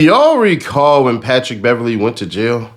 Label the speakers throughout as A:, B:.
A: Y'all recall when Patrick Beverly went to jail?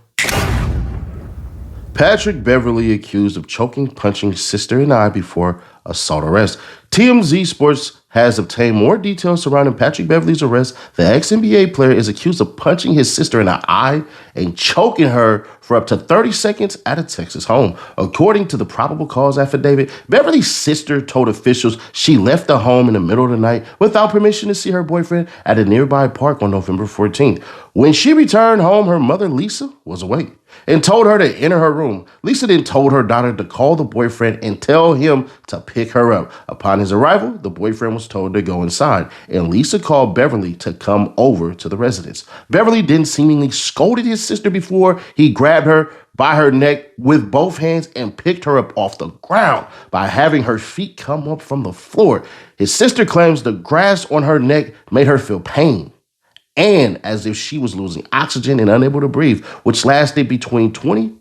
A: Patrick Beverly accused of choking, punching his sister in the eye before assault arrest. TMZ Sports has obtained more details surrounding Patrick Beverly's arrest. The ex-NBA player is accused of punching his sister in the eye and choking her for up to 30 seconds at a Texas home. According to the probable cause affidavit, Beverly's sister told officials she left the home in the middle of the night without permission to see her boyfriend at a nearby park on November 14th. When she returned home, her mother, Lisa, was awake and told her to enter her room. Lisa then told her daughter to call the boyfriend and tell him to pick her up. Upon his arrival, the boyfriend was told to go inside, and Lisa called Beverly to come over to the residence. Beverly then seemingly scolded his sister before he grabbed her by her neck with both hands and picked her up off the ground by having her feet come up from the floor. His sister claims the grass on her neck made her feel pain, and as if she was losing oxygen and unable to breathe, which lasted between 20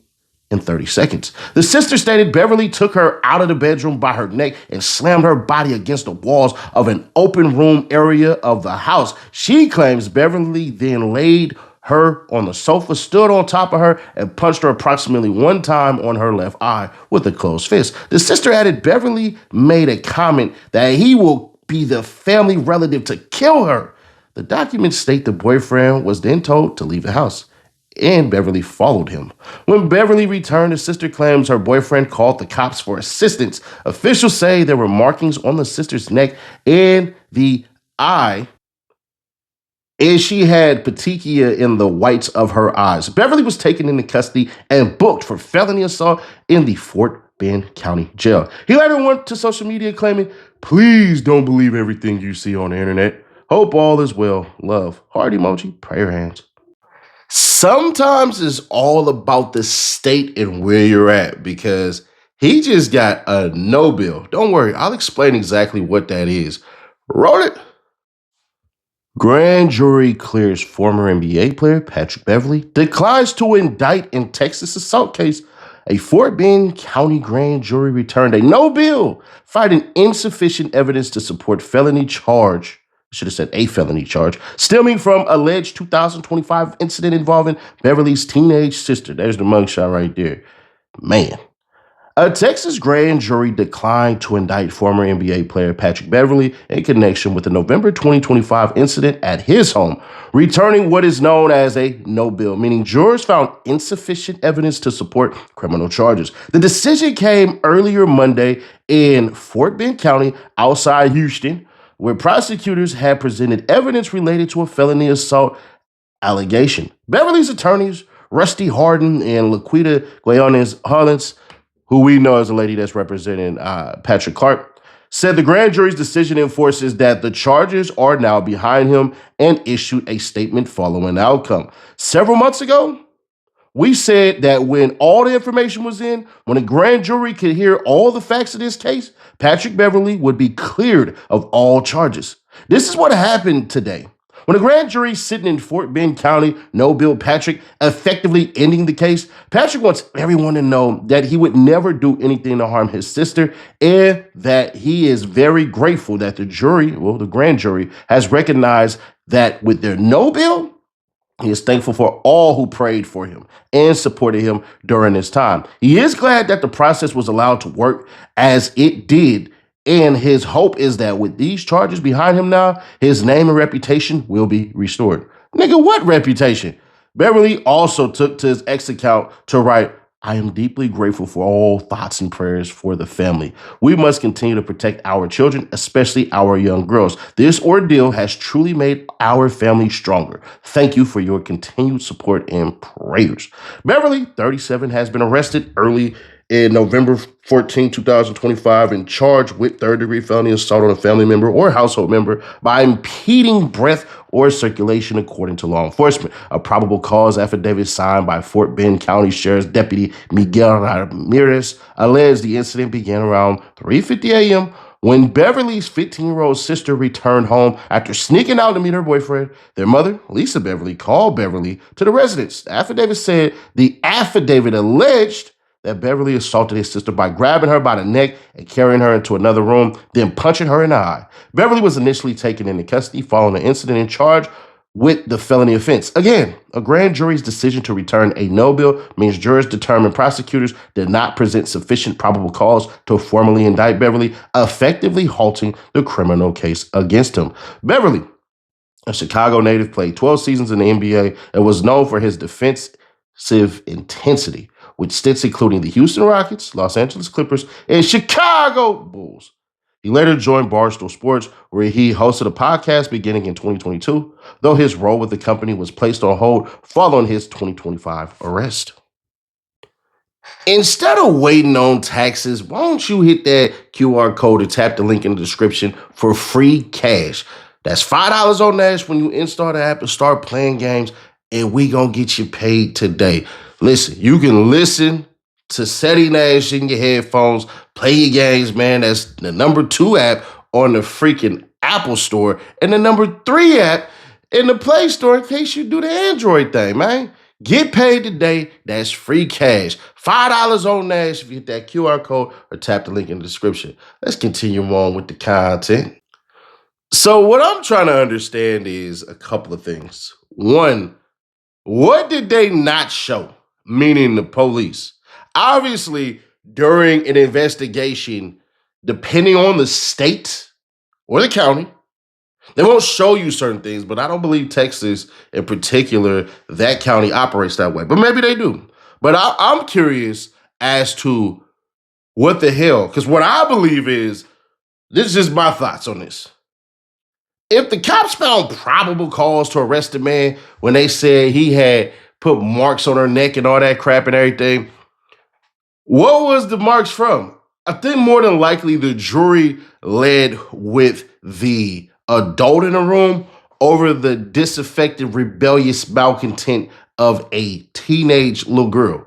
A: and 30 seconds. The sister stated Beverly took her out of the bedroom by her neck and slammed her body against the walls of an open room area of the house. She claims Beverly then laid her on the sofa, stood on top of her, and punched her approximately one time on her left eye with a closed fist. The sister added Beverly made a comment that he will be the family relative to kill her. The documents state the boyfriend was then told to leave the house, and Beverly followed him. When Beverly returned, the sister claims her boyfriend called the cops for assistance. Officials say there were markings on the sister's neck and the eye, and she had petechia in the whites of her eyes. Beverly was taken into custody and booked for felony assault in the Fort Bend County Jail. He later went to social media claiming, "Please don't believe everything you see on the internet. Hope all is well. Love." Heart emoji, prayer hands. Sometimes it's all about the state and where you're at, because he just got a no bill. Don't worry, I'll explain exactly what that is. Roll it. Grand jury clears former NBA player Patrick Beverly, declines to indict in Texas assault case. A Fort Bend County grand jury returned a no bill, finding insufficient evidence to support felony charge. Should have said a felony charge, stemming from alleged 2025 incident involving Beverly's teenage sister. There's the mugshot right there. Man. A Texas grand jury declined to indict former NBA player Patrick Beverly in connection with the November 2025 incident at his home, returning what is known as a no bill, meaning jurors found insufficient evidence to support criminal charges. The decision came earlier Monday in Fort Bend County outside Houston, where prosecutors had presented evidence related to a felony assault allegation. Beverly's attorneys, Rusty Harden and Laquita Guayones-Hollins, who we know as a lady that's representing Patrick Clark, said the grand jury's decision enforces that the charges are now behind him and issued a statement following the outcome. Several months ago, we said that when all the information was in, when a grand jury could hear all the facts of this case, Patrick Beverly would be cleared of all charges. This is what happened today. When a grand jury sitting in Fort Bend County no-bill Patrick, effectively ending the case, Patrick wants everyone to know that he would never do anything to harm his sister, and that he is very grateful that the grand jury, has recognized that with their no-bill, he is thankful for all who prayed for him and supported him during this time. He is glad that the process was allowed to work as it did, and his hope is that with these charges behind him now, his name and reputation will be restored. Nigga, what reputation? Beverly also took to his X account to write, "I am deeply grateful for all thoughts and prayers for the family. We must continue to protect our children, especially our young girls. This ordeal has truly made our family stronger. Thank you for your continued support and prayers." Beverly, 37, has been arrested early in November 14, 2025, and charged with third-degree felony assault on a family member or household member by impeding breath or circulation, according to law enforcement. A probable cause affidavit signed by Fort Bend County Sheriff's Deputy Miguel Ramirez alleged the incident began around 3:50 a.m. when Beverly's 15-year-old sister returned home after sneaking out to meet her boyfriend. Their mother, Lisa Beverly, called Beverly to the residence. The affidavit said the affidavit alleged that Beverly assaulted his sister by grabbing her by the neck and carrying her into another room, then punching her in the eye. Beverly was initially taken into custody following the incident and charged with the felony offense. Again, a grand jury's decision to return a no bill means jurors determined prosecutors did not present sufficient probable cause to formally indict Beverly, effectively halting the criminal case against him. Beverly, a Chicago native, played 12 seasons in the NBA and was known for his defensive intensity, with stints including the Houston Rockets, Los Angeles Clippers, and Chicago Bulls. He later joined Barstool Sports, where he hosted a podcast beginning in 2022, though his role with the company was placed on hold following his 2025 arrest. Instead of waiting on taxes, why don't you hit that QR code or tap the link in the description for free cash? That's $5 on Nash when you install the app and start playing games, and we gonna get you paid today. Listen, you can listen to SETI Nash in your headphones, play your games, man. That's the #2 app on the freaking Apple Store and the #3 app in the Play Store in case you do the Android thing, man. Get paid today. That's free cash. $5 on Nash if you hit that QR code or tap the link in the description. Let's continue on with the content. So what I'm trying to understand is a couple of things. One, what did they not show? Meaning the police. Obviously, during an investigation, depending on the state or the county, they won't show you certain things, but I don't believe Texas in particular, that county operates that way. But maybe they do. But I'm curious as to what the hell, because what I believe is, this is just my thoughts on this. If the cops found probable cause to arrest the man when they said he had put marks on her neck and all that crap and everything, what was the marks from? I think more than likely the jury led with the adult in the room over the disaffected, rebellious malcontent of a teenage little girl.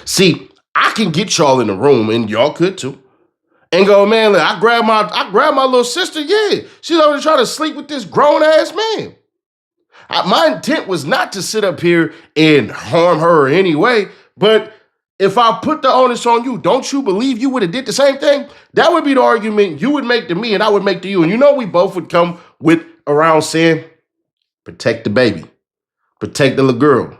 A: See, I can get y'all in the room, and y'all could too, and go, man, look, I grabbed my little sister, yeah. She's over there trying to sleep with this grown-ass man. My intent was not to sit up here and harm her in any way, but if I put the onus on you, don't you believe you would have did the same thing? That would be the argument you would make to me and I would make to you. And you know we both would come with around saying, protect the baby, protect the little girl.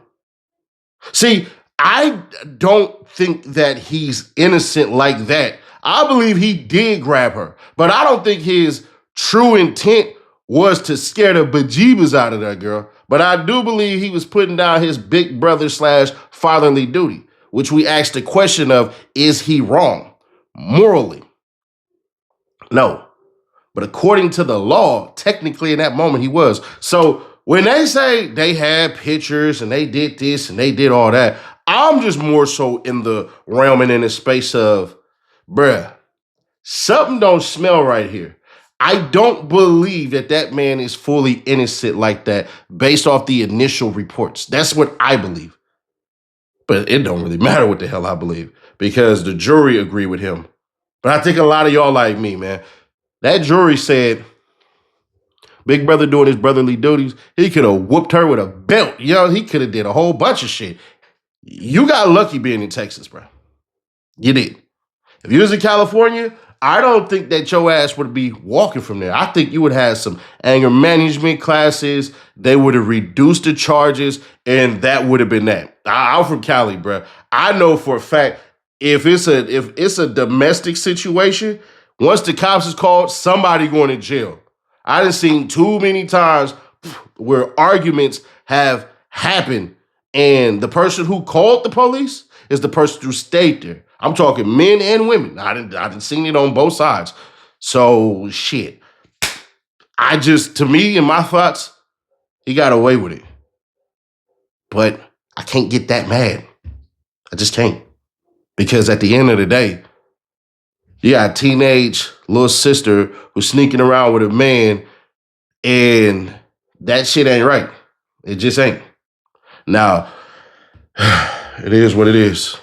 A: See, I don't think that he's innocent like that. I believe he did grab her, but I don't think his true intent was to scare the bejeebus out of that girl. But I do believe he was putting down his big brother / fatherly duty, which we asked the question of, is he wrong? Morally, no. But according to the law, technically in that moment he was. So when they say they had pictures and they did this and they did all that, I'm just more so in the realm and in the space of, bruh, something don't smell right here. I don't believe that man is fully innocent like that based off the initial reports. That's what I believe. But it don't really matter what the hell I believe because the jury agreed with him. But I think a lot of y'all like me, man. That jury said, big brother doing his brotherly duties, he could have whooped her with a belt. You know, he could have did a whole bunch of shit. You got lucky being in Texas, bro. You did. If you was in California, I don't think that your ass would be walking from there. I think you would have some anger management classes. They would have reduced the charges, and that would have been that. I'm from Cali, bro. I know for a fact if it's a domestic situation, once the cops is called, somebody going to jail. I done seen too many times where arguments have happened, and the person who called the police is the person who stayed there. I'm talking men and women. I didn't seen it on both sides. So shit. To me, in my thoughts, he got away with it. But I can't get that mad. I just can't. Because at the end of the day, you got a teenage little sister who's sneaking around with a man, and that shit ain't right. It just ain't. Now, it is what it is.